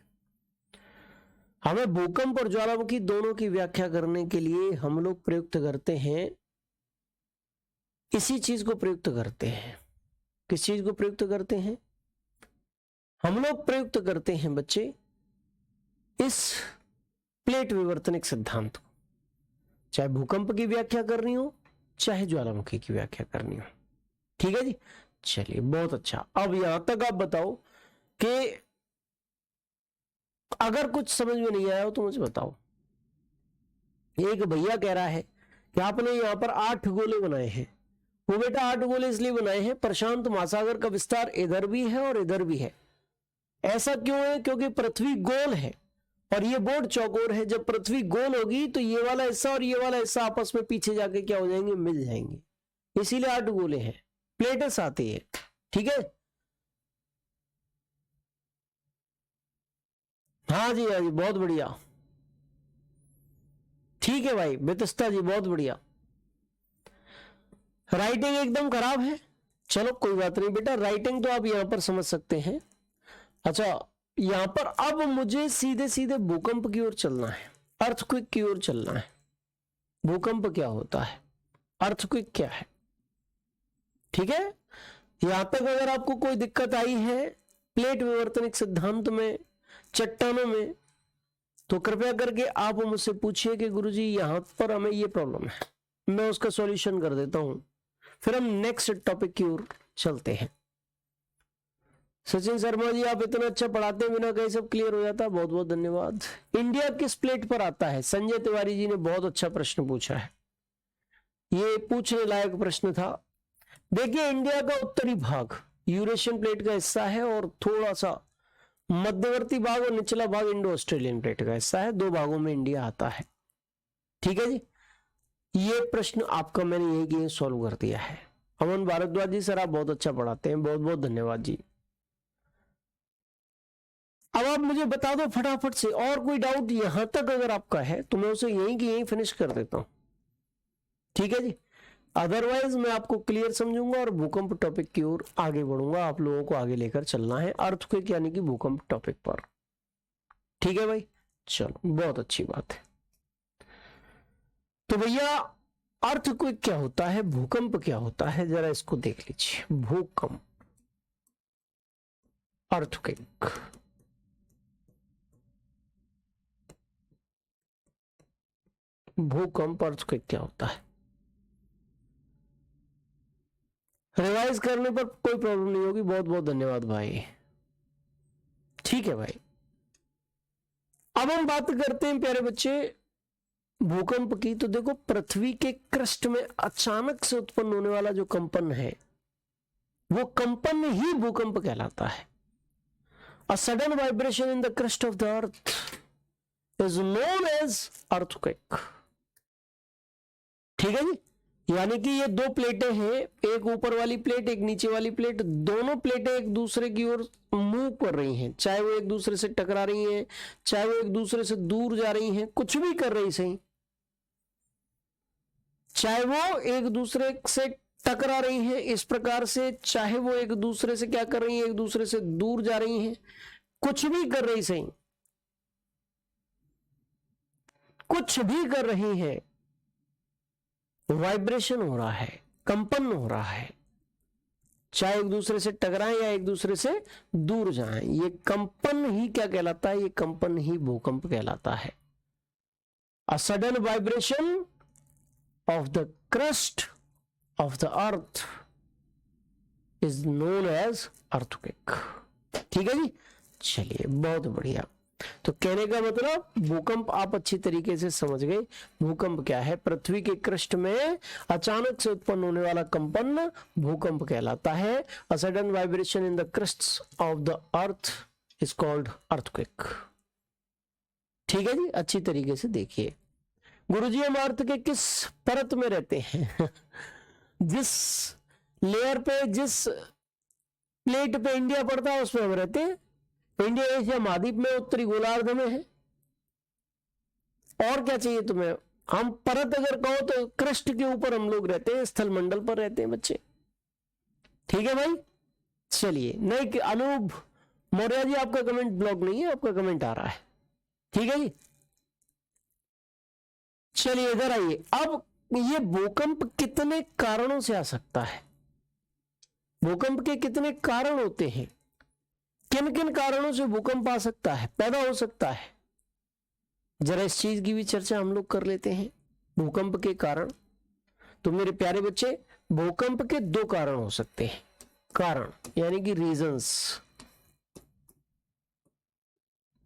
हमें भूकंप और ज्वालामुखी दोनों की व्याख्या करने के लिए हम लोग प्रयुक्त करते हैं, इसी चीज को प्रयुक्त करते हैं। किस चीज को प्रयुक्त करते हैं? हम लोग प्रयुक्त करते हैं बच्चे इस प्लेट विवर्तनिक सिद्धांत को, चाहे भूकंप की व्याख्या करनी हो चाहे ज्वालामुखी की व्याख्या करनी हो। ठीक है जी। चलिए बहुत अच्छा। अब यहां तक आप बताओ कि अगर कुछ समझ में नहीं आया हो तो मुझे बताओ। एक भैया कह रहा है कि आपने यहां पर 8 गोले बनाए हैं। वो बेटा 8 गोले इसलिए बनाए हैं, प्रशांत महासागर का विस्तार इधर भी है और इधर भी है। ऐसा क्यों है? क्योंकि पृथ्वी गोल है और ये बोर्ड चौकोर है। जब पृथ्वी गोल होगी तो ये वाला हिस्सा और ये वाला हिस्सा आपस में पीछे जाके क्या हो जाएंगे? मिल जाएंगे। इसीलिए 8 गोले हैं, प्लेट्स आती है। ठीक है। हाँ जी, हाँ जी, बहुत बढ़िया। ठीक है भाई बेतस्ता जी, बहुत बढ़िया। राइटिंग एकदम खराब है, चलो कोई बात नहीं बेटा, राइटिंग तो आप यहां पर समझ सकते हैं। अच्छा, यहां पर अब मुझे सीधे सीधे भूकंप की ओर चलना है, अर्थक्वेक की ओर चलना है। भूकंप क्या होता है, अर्थक्वेक क्या है। ठीक है। यहां तक अगर आपको कोई दिक्कत आई है प्लेट विवर्तनिक सिद्धांत में, चट्टानों में, तो कृपया करके आप मुझसे पूछिए कि गुरुजी यहां पर हमें ये प्रॉब्लम है, मैं उसका सॉल्यूशन कर देता हूं। फिर हम नेक्स्ट टॉपिक की ओर चलते हैं। सचिन शर्मा जी, आप इतना अच्छा पढ़ाते हैं, बिना कहीं सब क्लियर हो जाता। बहुत बहुत धन्यवाद। इंडिया किस प्लेट पर आता है? संजय तिवारी जी ने बहुत अच्छा प्रश्न पूछा है, ये पूछने लायक प्रश्न था। देखिए, इंडिया का उत्तरी भाग यूरेशियन प्लेट का हिस्सा है और थोड़ा सा मध्यवर्ती भाग और निचला भाग इंडो ऑस्ट्रेलियन प्लेट का हिस्सा है। 2 भागों में इंडिया आता है। ठीक है जी। ये प्रश्न आपका मैंने यही सॉल्व कर दिया है। अमन भारद्वाज जी, सर आप बहुत अच्छा पढ़ाते हैं, बहुत बहुत धन्यवाद जी। अब आप मुझे बता दो फटाफट से, और कोई डाउट यहां तक अगर आपका है तो मैं उसे यहीं की यहीं फिनिश कर देता हूं। ठीक है जी। अदरवाइज मैं आपको क्लियर समझूंगा और भूकंप टॉपिक की ओर आगे बढ़ूंगा। आप लोगों को आगे लेकर चलना है अर्थक्वेक यानी कि भूकंप टॉपिक पर। ठीक है भाई, चलो बहुत अच्छी बात है। तो भैया अर्थक्वेक क्या होता है, भूकंप क्या होता है, जरा इसको देख लीजिए। भूकंप, अर्थक्वेक। भूकंप, अर्थक्वेक क्या होता है? रिवाइज करने पर कोई प्रॉब्लम नहीं होगी। बहुत बहुत धन्यवाद भाई। ठीक है भाई, अब हम बात करते हैं प्यारे बच्चे भूकंप की। तो देखो, पृथ्वी के क्रस्ट में अचानक से उत्पन्न होने वाला जो कंपन है वो कंपन ही भूकंप कहलाता है। A sudden vibration in the crust of the earth is known as earthquake. ठीक है जी, यानी कि ये दो प्लेटें हैं, एक ऊपर वाली प्लेट एक नीचे वाली प्लेट, दोनों प्लेटें एक दूसरे की ओर मूव कर रही हैं, चाहे वो एक दूसरे से टकरा रही हैं, चाहे वो एक दूसरे से दूर जा रही हैं, कुछ भी कर रही सही, चाहे वो एक दूसरे से टकरा रही हैं इस प्रकार से, चाहे वो एक दूसरे से क्या कर रही हैं, एक दूसरे से दूर जा रही हैं, कुछ भी कर रही सही, कुछ भी कर रही हैं, वाइब्रेशन हो रहा है, कंपन हो रहा है, चाहे एक दूसरे से टकराएं या एक दूसरे से दूर जाएं, ये कंपन ही क्या कहलाता है, ये कंपन ही भूकंप कहलाता है। A sudden vibration of the crust of the earth is known as earthquake. ठीक है जी, चलिए बहुत बढ़िया। तो कहने का मतलब भूकंप आप अच्छी तरीके से समझ गए। भूकंप क्या है, पृथ्वी के क्रस्ट में अचानक से उत्पन्न होने वाला कंपन भूकंप कहलाता है। A sudden vibration in the crusts of the earth is called earthquake. ठीक है जी, अच्छी तरीके से देखिए। गुरुजी हम अर्थ के किस परत में रहते हैं जिस लेयर पे, जिस प्लेट पे इंडिया पड़ता है उसमें हम रहते हैं। इंडिया एशिया महाद्वीप में, उत्तरी गोलार्ध में है। और क्या चाहिए तुम्हें? हम परत अगर कहो तो क्रस्ट के ऊपर हम लोग रहते हैं, स्थल मंडल पर रहते हैं बच्चे। ठीक है भाई, चलिए। नहीं कि अनूप मौर्य जी आपका कमेंट ब्लॉक नहीं है, आपका कमेंट आ रहा है। ठीक है जी, चलिए इधर आइए। अब ये भूकंप कितने कारणों से आ सकता है, भूकंप के कितने कारण होते हैं, किन किन कारणों से भूकंप आ सकता है, पैदा हो सकता है, जरा इस चीज की भी चर्चा हम लोग कर लेते हैं। भूकंप के कारण, तो मेरे प्यारे बच्चे भूकंप के दो कारण हो सकते हैं। कारण यानी कि रीजंस,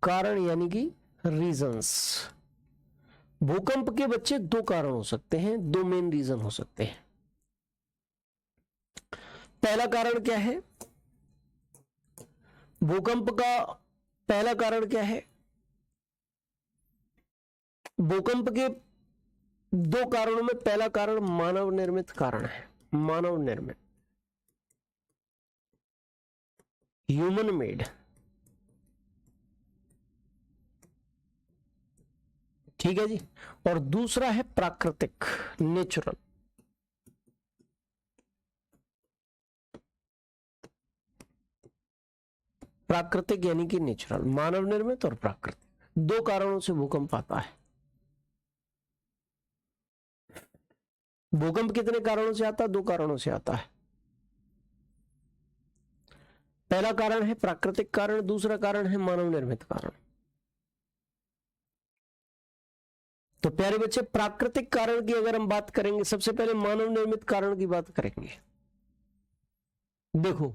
कारण यानी कि रीजंस। भूकंप के बच्चे दो कारण हो सकते हैं, दो मेन रीजन हो सकते हैं। पहला कारण क्या है, भूकंप का पहला कारण क्या है? भूकंप के दो कारणों में पहला कारण मानव निर्मित कारण है। मानव निर्मित, ह्यूमन मेड। ठीक है जी। और दूसरा है प्राकृतिक, नेचुरल। प्राकृतिक यानी कि नेचुरल, मानव निर्मित और प्राकृतिक, दो कारणों से भूकंप आता है। भूकंप कितने कारणों से आता है? दो कारणों से आता है। पहला कारण है प्राकृतिक कारण, दूसरा कारण है मानव निर्मित कारण। तो प्यारे बच्चे प्राकृतिक कारण की अगर हम बात करेंगे, सबसे पहले मानव निर्मित कारण की बात करेंगे। देखो,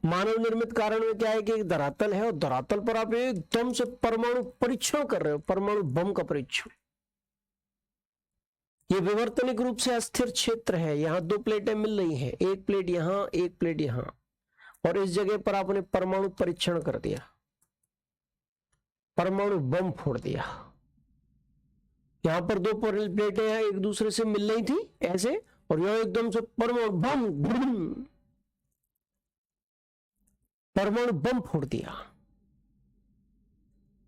मानव निर्मित कारण में क्या है कि एक धरातल है और धरातल पर आप एकदम से परमाणु परीक्षण कर रहे हो, परमाणु बम का परीक्षण। ये विवर्तनिक रूप से अस्थिर क्षेत्र है, यहां दो प्लेटें मिल रही हैं, एक प्लेट यहां एक प्लेट यहां, और इस जगह पर आपने परमाणु परीक्षण कर दिया, परमाणु बम फोड़ दिया। यहां पर दो प्लेटें एक दूसरे से मिल रही थी ऐसे, और यहां एकदम से परमाणु बम फोड़ दिया।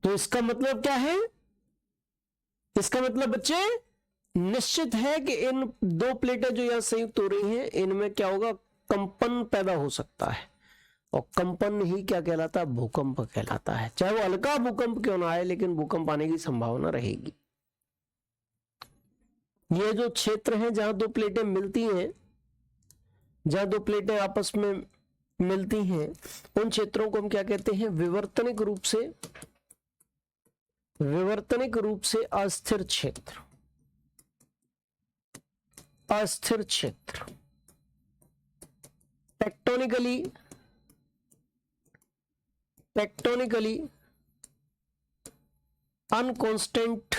तो इसका मतलब क्या है? इसका मतलब बच्चे निश्चित है कि इन दो प्लेटें जो यहां संयुक्त हो रही हैं, इनमें क्या होगा? कंपन पैदा हो सकता है, और कंपन ही क्या कहलाता है? भूकंप कहलाता है। चाहे वो हल्का भूकंप क्यों ना आए, लेकिन भूकंप आने की संभावना रहेगी। ये जो क्षेत्र है जहां दो प्लेटें मिलती हैं, जहां दो प्लेटें आपस में मिलती हैं, उन क्षेत्रों को हम क्या कहते हैं? विवर्तनिक रूप से अस्थिर क्षेत्र। अस्थिर क्षेत्र, टेक्टोनिकली अनकॉन्स्टेंट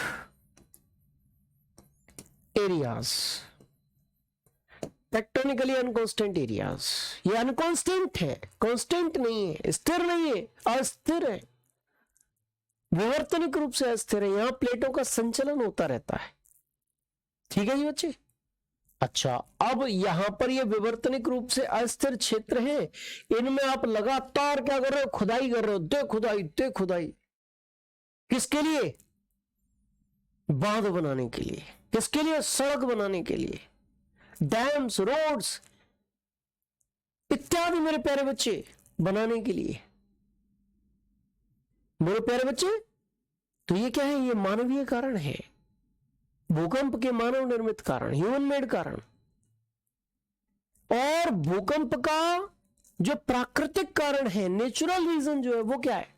एरियाज। टेक्टोनिकली अनकॉन्स्टेंट एरियाज, ये अनकॉन्स्टेंट है, कांस्टेंट नहीं है, स्थिर नहीं है, अस्थिर है, विवर्तनिक रूप से अस्थिर है। यहां प्लेटों का संचलन होता रहता है। ठीक है जी बच्चे। अच्छा, अब यहां पर ये विवर्तनिक रूप से अस्थिर क्षेत्र है, इनमें आप लगातार क्या कर रहे हो, खुदाई कर रहे हो, दे खुदाई दे खुदाई। किसके लिए? बांध बनाने के लिए। किसके लिए? सड़क बनाने के लिए, डैम्स, रोड्स इत्यादि मेरे प्यारे बच्चे बनाने के लिए। मेरे प्यारे बच्चे, तो ये क्या है? ये मानवीय कारण है, भूकंप के मानव निर्मित कारण, ह्यूमन मेड कारण। और भूकंप का जो प्राकृतिक कारण है, नेचुरल रीजन जो है, वो क्या है?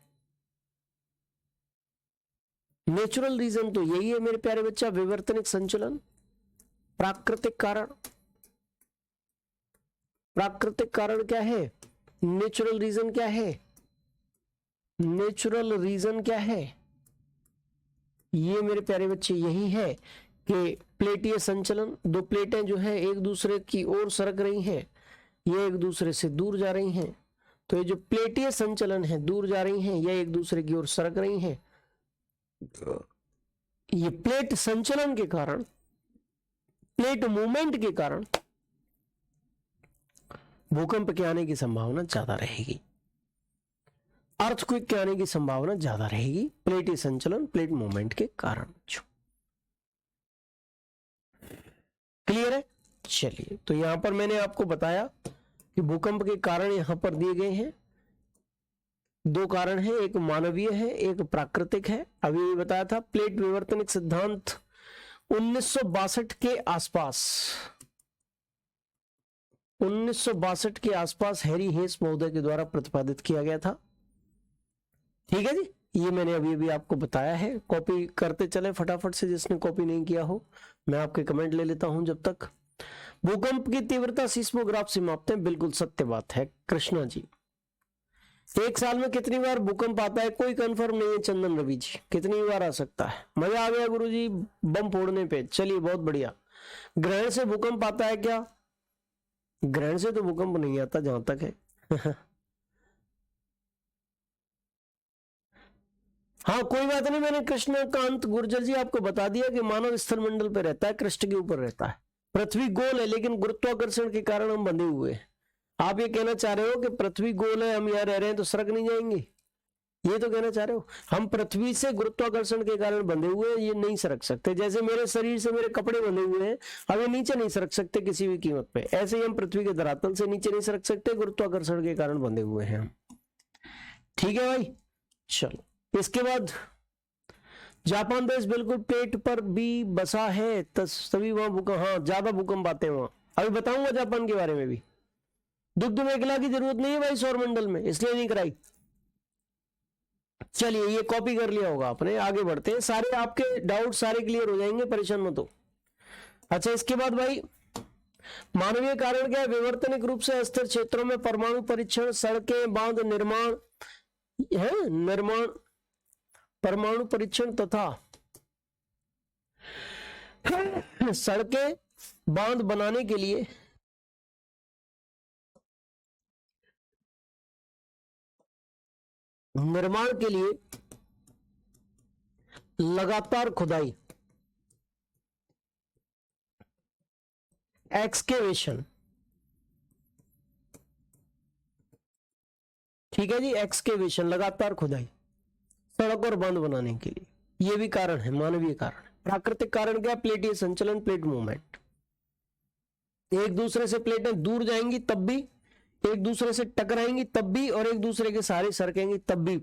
नेचुरल रीजन तो यही है मेरे प्यारे बच्चा, विवर्तनिक संचलन। प्राकृतिक कारण, प्राकृतिक कारण क्या है? नेचुरल रीजन क्या है? नेचुरल रीजन क्या है? ये मेरे प्यारे बच्चे यही है कि प्लेटीय संचलन, दो प्लेटें जो है एक दूसरे की ओर सरक रही हैं, ये एक दूसरे से दूर जा रही हैं। तो ये जो प्लेटीय संचलन है, दूर जा रही हैं, ये एक दूसरे की ओर सरक रही हैं। ये प्लेट संचलन के कारण, प्लेट मूवमेंट के कारण भूकंप के आने की संभावना ज्यादा रहेगी, अर्थक्वेक के आने की संभावना ज्यादा रहेगी, प्लेटीय संचलन, प्लेट मूवमेंट के कारण। क्लियर है? चलिए, तो यहां पर मैंने आपको बताया कि भूकंप के कारण यहां पर दिए गए हैं, दो कारण है, एक मानवीय है, एक प्राकृतिक है। अभी बताया था प्लेट विवर्तनिक सिद्धांत 1962 के आसपास, 1962 के आसपास हैरी हेस महोदय के द्वारा प्रतिपादित किया गया था। ठीक है जी, ये मैंने अभी भी आपको बताया है। कॉपी करते चले फटाफट से, जिसने कॉपी नहीं किया हो। मैं आपके कमेंट ले लेता हूं जब तक। भूकंप की तीव्रता सीस्मोग्राफ से मापते हैं, बिल्कुल सत्य बात है कृष्णा जी। एक साल में कितनी बार भूकंप आता है? कोई कंफर्म नहीं है चंदन रवि जी, कितनी बार आ सकता है। मजा आ गया गुरुजी बम फोड़ने पे। चलिए, बहुत बढ़िया। ग्रहण से भूकंप आता है क्या? ग्रहण से तो भूकंप नहीं आता जहां तक है। हाँ, कोई बात नहीं, मैंने कृष्णकांत गुर्जर जी आपको बता दिया कि मानव स्थल मंडल पे रहता है, कृष्ण के ऊपर रहता है। पृथ्वी गोल है, लेकिन गुरुत्वाकर्षण के कारण हम बंधे हुए हैं। आप ये कहना चाह रहे हो कि पृथ्वी गोल है, हम यहाँ रह रहे हैं तो सरक नहीं जाएंगे? ये तो कहना चाह रहे हो? हम पृथ्वी से गुरुत्वाकर्षण के कारण बंधे हुए हैं, ये नहीं सरक सकते। जैसे मेरे शरीर से मेरे कपड़े बंधे हुए हैं, अब ये नीचे नहीं सरक सकते किसी भी कीमत पे, ऐसे ही हम पृथ्वी के धरातल से नीचे नहीं सरक सकते, गुरुत्वाकर्षण के कारण बंधे हुए हैं हम। ठीक है भाई, चलो। इसके बाद जापान देश बिल्कुल पेट पर भी बसा है, तभी वहां भूकंप, हाँ ज्यादा भूकंप आते हैं वहां। अभी बताऊंगा जापान के बारे में भी। दुग्ध मेखला की जरूरत नहीं है भाई सौरमंडल में, इसलिए नहीं कराई। चलिए, ये कॉपी कर लिया होगा आपने। आगे बढ़ते हैं, सारे आपके डाउट सारे क्लियर हो जाएंगे, परेशान मत हो। अच्छा, इसके बाद भाई मानवीय कारण क्या है? विवर्तनिक रूप से अस्थिर क्षेत्रों में परमाणु परीक्षण, सड़कें, बांध निर्माण है, निर्माण, परमाणु परीक्षण तथा सड़कें, बांध बनाने के लिए निर्माण के लिए लगातार खुदाई, एक्सकेवेशन। ठीक है जी, एक्सकेवेशन, लगातार खुदाई, सड़क और बांध बनाने के लिए, ये भी कारण है, मानवीय कारण। प्राकृतिक कारण क्या? प्लेटीय संचलन, प्लेट मूवमेंट। एक दूसरे से प्लेटें दूर जाएंगी तब भी, एक दूसरे से टकराएंगी तब भी, और एक दूसरे के सहारे सरकेंगी तब भी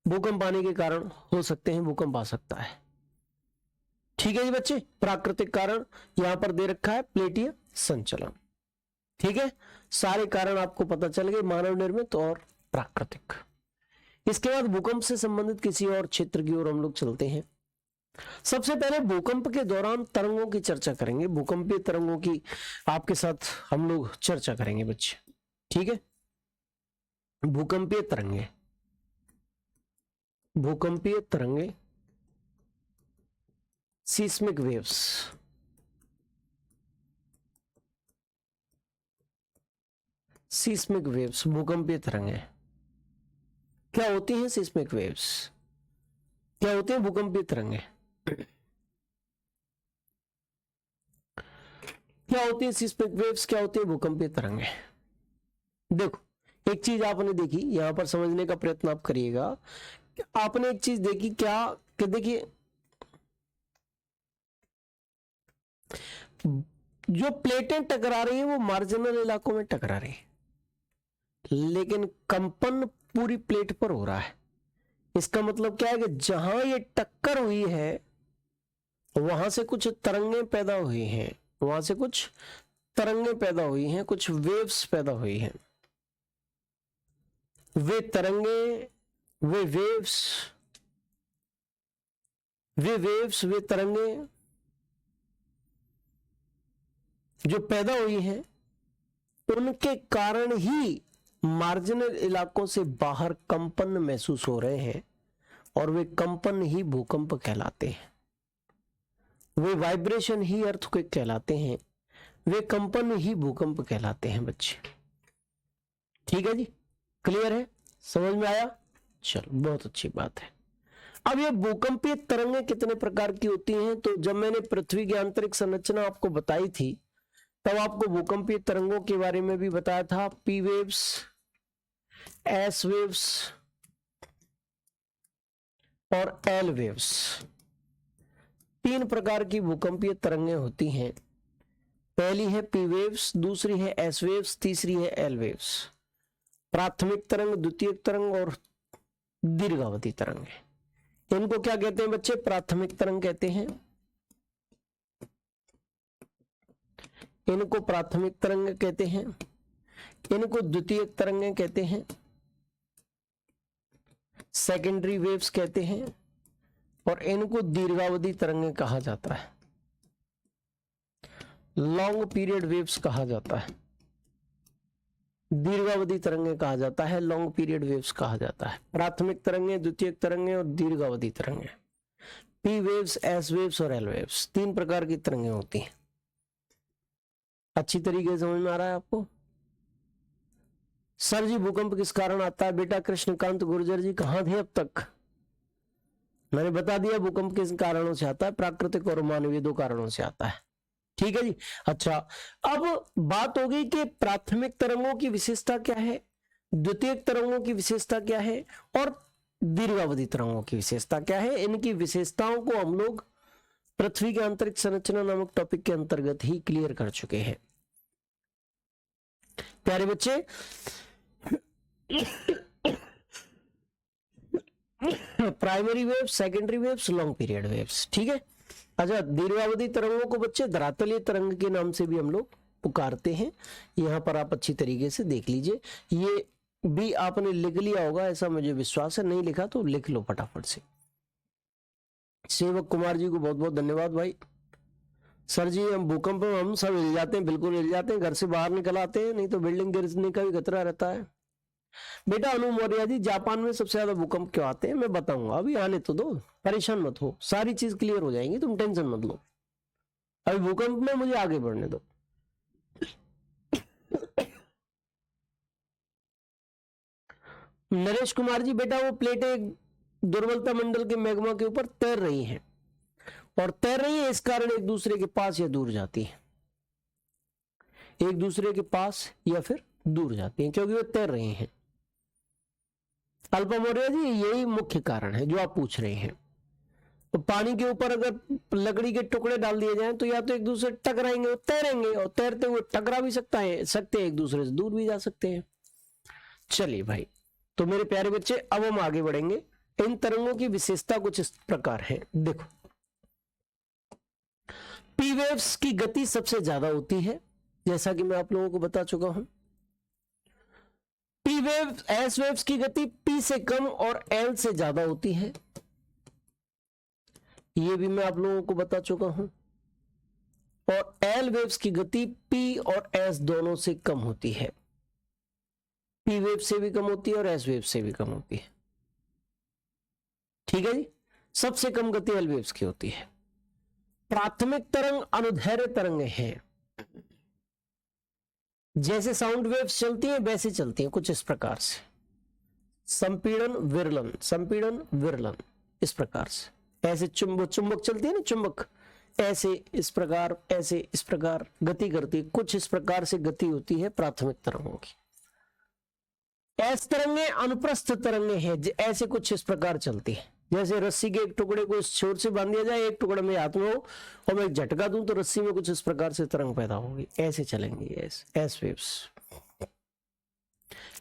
भूकंप आने के कारण हो सकते हैं, भूकंप आ सकता है। ठीक है जी बच्चे, प्राकृतिक कारण यहां पर दे रखा है, प्लेटीय संचलन। ठीक है, सारे कारण आपको पता चल गए, मानव निर्मित और प्राकृतिक। इसके बाद भूकंप से संबंधित किसी और क्षेत्र की ओर हम लोग चलते हैं। सबसे पहले भूकंप के दौरान तरंगों की चर्चा करेंगे, भूकंपीय तरंगों की आपके साथ हम लोग चर्चा करेंगे बच्चे। ठीक है, भूकंपीय तरंगे, भूकंपीय तरंगे, सीस्मिक वेव्स। सीस्मिक वेव्स, भूकंपीय तरंगें क्या होती हैं? सीस्मिक वेव्स क्या होते हैं? भूकंपीय तरंगें क्या होती है? सीस्मिक वेव्स क्या होती है? भूकंपीय तरंगें। देखो एक चीज आपने देखी, यहां पर समझने का प्रयत्न आप करिएगा। आपने एक चीज देखी क्या कि देखिए जो प्लेटें टकरा रही हैं वो मार्जिनल इलाकों में टकरा रही है, लेकिन कंपन पूरी प्लेट पर हो रहा है। इसका मतलब क्या है कि जहां ये टक्कर हुई है वहां से कुछ तरंगें पैदा हुई हैं, वहां से कुछ तरंगें पैदा हुई हैं, कुछ वेव्स पैदा हुई हैं। वे तरंगें, वे वेव्स, वे तरंगें जो पैदा हुई हैं उनके कारण ही मार्जिनल इलाकों से बाहर कंपन महसूस हो रहे हैं, और वे कंपन ही भूकंप कहलाते हैं। वे वाइब्रेशन ही अर्थक्वेक कहलाते हैं, वे कंपन ही भूकंप कहलाते हैं बच्चे। ठीक है जी, क्लियर है? समझ में आया? चलो बहुत अच्छी बात है। अब ये भूकंपीय तरंगें कितने प्रकार की होती हैं? तो जब मैंने पृथ्वी की आंतरिक संरचना आपको बताई थी तब आपको भूकंपीय तरंगों के बारे में भी बताया था। पी वेव्स, एस वेव्स और एल वेव्स, तीन प्रकार की भूकंपीय तरंगें होती हैं। पहली है पी वेव्स, दूसरी है एस वेव्स, तीसरी है एल वेव्स। प्राथमिक तरंग, द्वितीयक तरंग और दीर्घावधि तरंग। इनको क्या कहते हैं बच्चे? प्राथमिक तरंग कहते हैं। इनको प्राथमिक तरंग कहते हैं, इनको द्वितीयक तरंगें कहते हैं, सेकेंडरी वेव्स कहते हैं, और इनको दीर्घावधि तरंगें कहा जाता है, लॉन्ग पीरियड वेव्स कहा जाता है। दीर्घावधि तरंगें कहा जाता है, लॉन्ग पीरियड वेव्स कहा जाता है। प्राथमिक तरंगें, द्वितीयक तरंगें और दीर्घावधि तरंगें। पी वेव्स, एस वेव्स और एल वेव्स, तीन प्रकार की तरंगें होती हैं। अच्छी तरीके से समझ में आ रहा है आपको? सर जी भूकंप किस कारण आता है? बेटा कृष्णकांत गुर्जर जी कहां थे अब तक? मैंने बता दिया भूकंप किस कारणों से आता है, प्राकृतिक और मानवीय दो कारणों से आता है। ठीक है जी। अच्छा, अब बात हो गई कि प्राथमिक तरंगों की विशेषता क्या है, द्वितीयक तरंगों की विशेषता क्या है और दीर्घावधि तरंगों की विशेषता क्या है। इनकी विशेषताओं को हम लोग पृथ्वी के आंतरिक संरचना नामक टॉपिक के अंतर्गत ही क्लियर कर चुके हैं प्यारे बच्चे। Primary waves, secondary waves, long period waves. ठीक है। अच्छा, दीर्घावधि तरंगों को बच्चे धरातलीय तरंग के नाम से भी हम लोग पुकारते हैं। यहां पर आप अच्छी तरीके से देख लीजिए, ये भी आपने लिख लिया होगा ऐसा मुझे विश्वास है, नहीं लिखा तो लिख लो फटाफट से। सेवक कुमार जी को बहुत बहुत धन्यवाद भाई। सर जी हम भूकंप में हम सब हिल जाते हैं, बिल्कुल हिल जाते हैं, घर से बाहर निकल आते हैं, नहीं तो बिल्डिंग गिरने का भी खतरा रहता है। बेटा अनु मौर्य जी, जापान में सबसे ज्यादा भूकंप क्यों आते हैं मैं बताऊंगा, अभी आने तो दो, परेशान मत हो, सारी चीज क्लियर हो जाएंगी, तुम टेंशन मत लो, अभी भूकंप में मुझे आगे बढ़ने दो। नरेश कुमार जी, बेटा वो प्लेटें दुर्बलता मंडल के मैग्मा के ऊपर तैर रही हैं, और तैर रही है इस कारण एक दूसरे के पास या दूर जाती है, एक दूसरे के पास या फिर दूर जाती हैं क्योंकि वो तैर रही हैं। अल्पा मौर्य जी, यही मुख्य कारण है जो आप पूछ रहे हैं। तो पानी के ऊपर अगर लकड़ी के टुकड़े डाल दिए जाएं तो या तो एक दूसरे टकराएंगे, वो तैरेंगे, और तैरते हुए टकरा भी सकते हैं, एक दूसरे से दूर भी जा सकते हैं। चलिए भाई, तो मेरे प्यारे बच्चे अब हम आगे बढ़ेंगे। इन तरंगों की विशेषता कुछ इस प्रकार है, देखो। पी वेव्स की गति सबसे ज्यादा होती है, जैसा कि मैं आप लोगों को बता चुका हूं। पी वेव, एस वेव्स की गति पी से कम और एल से ज्यादा होती है, ये भी मैं आप लोगों को बता चुका हूं। और एल वेव्स की गति पी और एस दोनों से कम होती है, पी वेव से भी कम होती है और एस वेव से भी कम होती है। ठीक है जी। सबसे कम गति एल वेव्स की होती है। प्राथमिक तरंग अनुदैर्ध्य तरंगें हैं, जैसे साउंड वेव्स चलती हैं वैसे चलती हैं, कुछ इस प्रकार से, संपीड़न विरलन, संपीड़न विरलन, इस प्रकार से। ऐसे चुंबक चलती है ना, चुंबक ऐसे इस प्रकार, ऐसे इस प्रकार गति करती है, कुछ इस प्रकार से गति होती है प्राथमिक तरंगों की। एस तरंगे अनुप्रस्थ तरंगे हैं, ऐसे कुछ इस प्रकार चलती है। जैसे रस्सी के एक टुकड़े को इस छोर से बांध दिया जाए, एक टुकड़ा मेरे हाथ में हो और मैं एक झटका दूं तो रस्सी में कुछ इस प्रकार से तरंग पैदा होगी, ऐसे चलेंगी एस वेव्स।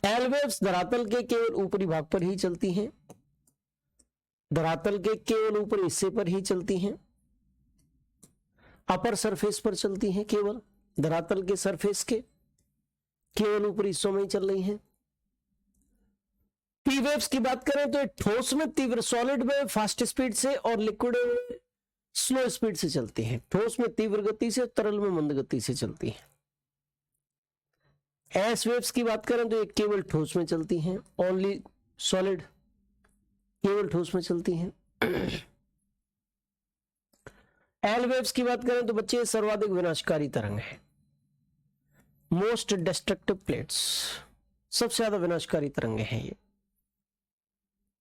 एल वेव्स धरातल के केवल ऊपरी भाग पर ही चलती हैं, धरातल के केवल ऊपरी हिस्से पर ही चलती हैं, अपर सरफेस पर चलती हैं, केवल धरातल के सरफेस के केवल ऊपरी हिस्सों में ही चल रही हैं। पी वेव्स की बात करें तो ठोस में तीव्र, सॉलिड में फास्ट स्पीड से और लिक्विड में स्लो स्पीड से चलती हैं। ठोस में तीव्र गति से, तरल में मंद गति से चलती हैं। एस वेव्स की बात करें तो ये केवल ठोस में चलती हैं, ओनली सॉलिड, केवल ठोस में चलती हैं। एल वेव्स की बात करें तो बच्चे सर्वाधिक विनाशकारी तरंग है, मोस्ट डिस्ट्रक्टिव प्लेट्स, सबसे ज्यादा विनाशकारी तरंगे हैं ये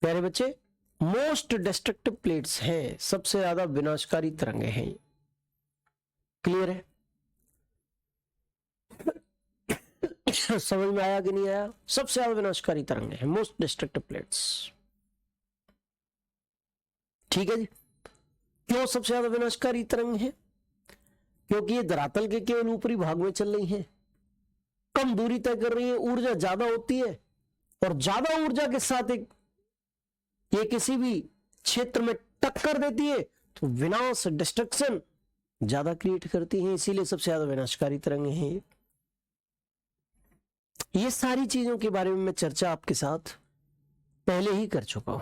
प्यारे बच्चे, मोस्ट डिस्ट्रक्टिव प्लेट्स हैं, सबसे ज्यादा विनाशकारी तरंगे हैं ये। क्लियर है? समझ में आया कि नहीं आया? सबसे ज्यादा विनाशकारी तरंगे हैं, मोस्ट डिस्ट्रक्टिव प्लेट्स। ठीक है जी। क्यों सबसे ज्यादा विनाशकारी तरंग है? क्योंकि ये धरातल के केवल ऊपरी भाग में चल रही हैं, कम दूरी तय कर रही है, ऊर्जा ज्यादा होती है, और ज्यादा ऊर्जा के साथ ये किसी भी क्षेत्र में टक्कर देती है तो विनाश, डिस्ट्रक्शन ज्यादा क्रिएट करती है, इसीलिए सबसे ज्यादा विनाशकारी तरंगे हैं ये सारी चीजों के बारे में मैं चर्चा आपके साथ पहले ही कर चुका हूं।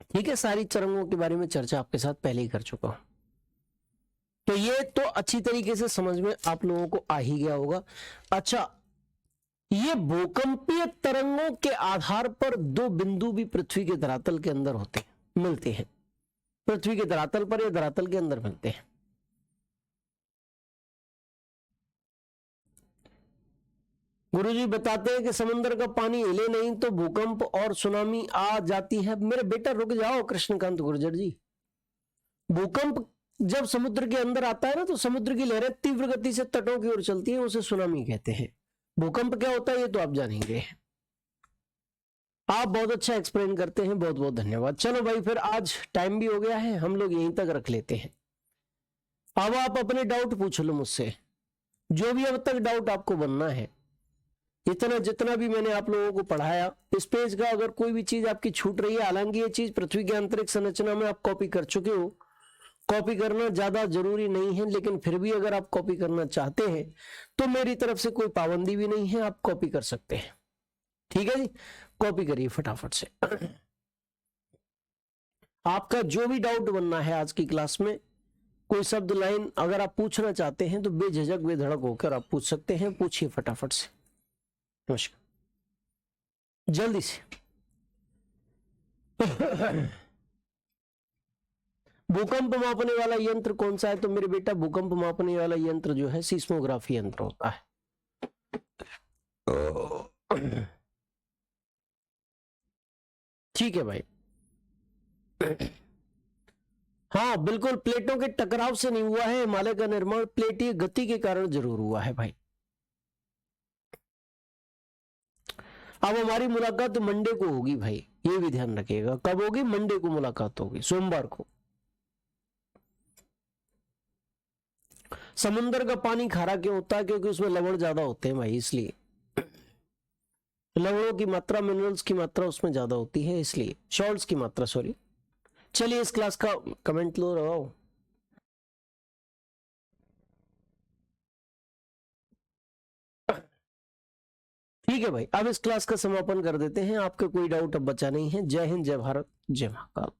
ठीक है, सारी तरंगों के बारे में चर्चा आपके साथ पहले ही कर चुका हूं, तो ये तो अच्छी तरीके से समझ में आप लोगों को आ ही गया होगा। अच्छा, ये भूकंपीय तरंगों के आधार पर दो बिंदु भी पृथ्वी के धरातल के अंदर मिलते हैं, पृथ्वी के धरातल पर या धरातल के अंदर मिलते हैं। गुरुजी बताते हैं कि समुद्र का पानी हिले नहीं तो भूकंप और सुनामी आ जाती है। मेरे बेटा रुक जाओ कृष्णकांत गुर्जर जी, भूकंप जब समुद्र के अंदर आता है ना तो समुद्र की लहरें तीव्र गति से तटों की ओर चलती हैं, उसे सुनामी कहते हैं। भूकंप क्या होता है ये तो आप जानेंगे, आप बहुत अच्छा एक्सप्लेन करते हैं, बहुत बहुत धन्यवाद। चलो भाई, फिर आज टाइम भी हो गया है, हम लोग यहीं तक रख लेते हैं। अब आप अपने डाउट पूछ लो मुझसे, जो भी अब तक डाउट आपको बनना है, इतना जितना भी मैंने आप लोगों को पढ़ाया, इस पेज का अगर कोई भी चीज आपकी छूट रही है, हालांकि ये चीज पृथ्वी के आंतरिक संरचना में आप कॉपी कर चुके हो, कॉपी करना ज्यादा जरूरी नहीं है, लेकिन फिर भी अगर आप कॉपी करना चाहते हैं तो मेरी तरफ से कोई पाबंदी भी नहीं है, आप कॉपी कर सकते हैं। ठीक है जी, कॉपी करिए फटाफट से। आपका जो भी डाउट बनना है आज की क्लास में, कोई शब्द लाइन अगर आप पूछना चाहते हैं तो बेझिझक बेधड़क होकर आप पूछ सकते हैं, पूछिए फटाफट से। नमस्कार, जल्दी से। भूकंप मापने वाला यंत्र कौन सा है? तो मेरे बेटा भूकंप मापने वाला यंत्र जो है सीस्मोग्राफी यंत्र होता है। ठीक है भाई। हाँ बिल्कुल, प्लेटों के टकराव से नहीं हुआ है हिमालय का निर्माण, प्लेटीय गति के कारण जरूर हुआ है भाई। अब हमारी मुलाकात मंडे को होगी भाई, ये भी ध्यान रखिएगा। कब होगी? मंडे को मुलाकात होगी, सोमवार को। समुद्र का पानी खारा क्यों होता है? क्योंकि उसमें लवण ज्यादा होते हैं भाई, इसलिए लवणों की मात्रा, मिनरल्स की मात्रा उसमें ज्यादा होती है, इसलिए सॉल्ट्स की मात्रा, सॉरी। चलिए इस क्लास का कमेंट लो रहा। ठीक है भाई, अब इस क्लास का समापन कर देते हैं। आपका कोई डाउट अब बचा नहीं है। जय हिंद, जय भारत, जय महाकाल।